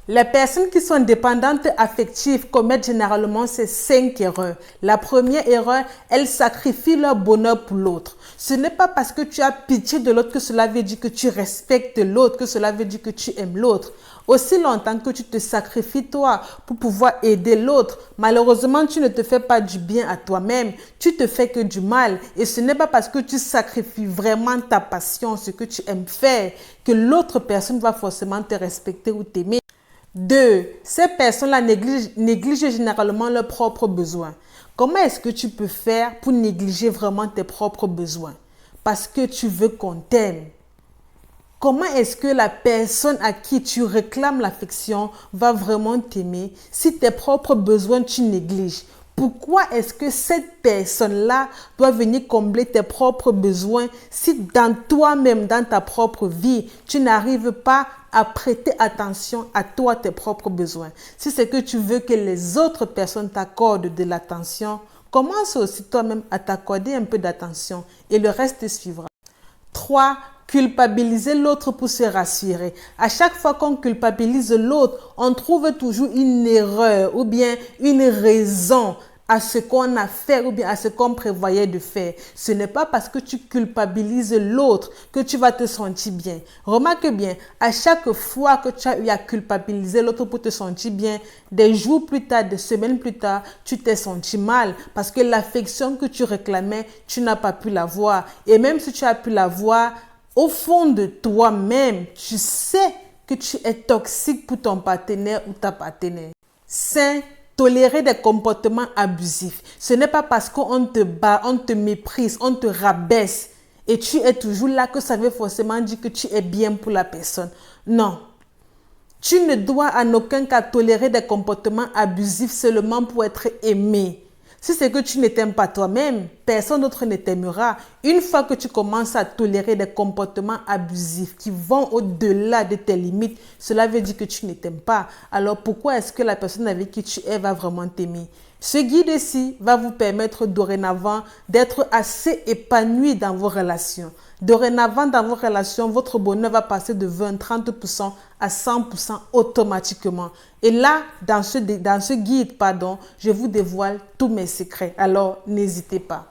Les personnes qui sont dépendantes affectives commettent généralement ces 5 erreurs. La première erreur, elles sacrifient leur bonheur pour l'autre. Ce n'est pas parce que tu as pitié de l'autre que cela veut dire que tu respectes l'autre, que cela veut dire que tu aimes l'autre. Aussi longtemps que tu te sacrifies toi pour pouvoir aider l'autre, malheureusement, tu ne te fais pas du bien à toi-même, tu te fais que du mal. Et ce n'est pas parce que tu sacrifies vraiment ta passion, ce que tu aimes faire, que l'autre personne va forcément te respecter ou t'aimer. 2. Ces personnes-là négligent généralement leurs propres besoins. Comment est-ce que tu peux faire pour négliger vraiment tes propres besoins? Parce que tu veux qu'on t'aime. Comment est-ce que la personne à qui tu réclames l'affection va vraiment t'aimer si tes propres besoins tu négliges? Pourquoi est-ce que cette personne-là doit venir combler tes propres besoins si dans toi-même, dans ta propre vie, tu n'arrives pas à prêter attention à toi, tes propres besoins? Si c'est que tu veux que les autres personnes t'accordent de l'attention, commence aussi toi-même à t'accorder un peu d'attention et le reste suivra. 3. Culpabiliser l'autre pour se rassurer. À chaque fois qu'on culpabilise l'autre, on trouve toujours une erreur ou bien une raison à ce qu'on a fait ou bien à ce qu'on prévoyait de faire. Ce n'est pas parce que tu culpabilises l'autre que tu vas te sentir bien. Remarque bien, à chaque fois que tu as eu à culpabiliser l'autre pour te sentir bien, des jours plus tard, des semaines plus tard, tu t'es senti mal parce que l'affection que tu réclamais, tu n'as pas pu l'avoir. Et même si tu as pu l'avoir, au fond de toi-même, tu sais que tu es toxique pour ton partenaire ou ta partenaire. 5. Tolérer des comportements abusifs. Ce n'est pas parce qu'on te bat, on te méprise, on te rabaisse et tu es toujours là que ça veut forcément dire que tu es bien pour la personne. Non. Tu ne dois en aucun cas tolérer des comportements abusifs seulement pour être aimé. Si c'est que tu ne t'aimes pas toi-même, personne d'autre ne t'aimera. Une fois que tu commences à tolérer des comportements abusifs qui vont au-delà de tes limites, cela veut dire que tu ne t'aimes pas. Alors pourquoi est-ce que la personne avec qui tu es va vraiment t'aimer? Ce guide-ci va vous permettre dorénavant d'être assez épanoui dans vos relations. Dorénavant, dans vos relations, votre bonheur va passer de 20-30% à 100% automatiquement. Et là, dans ce guide, je vous dévoile tous mes secrets. Alors, n'hésitez pas.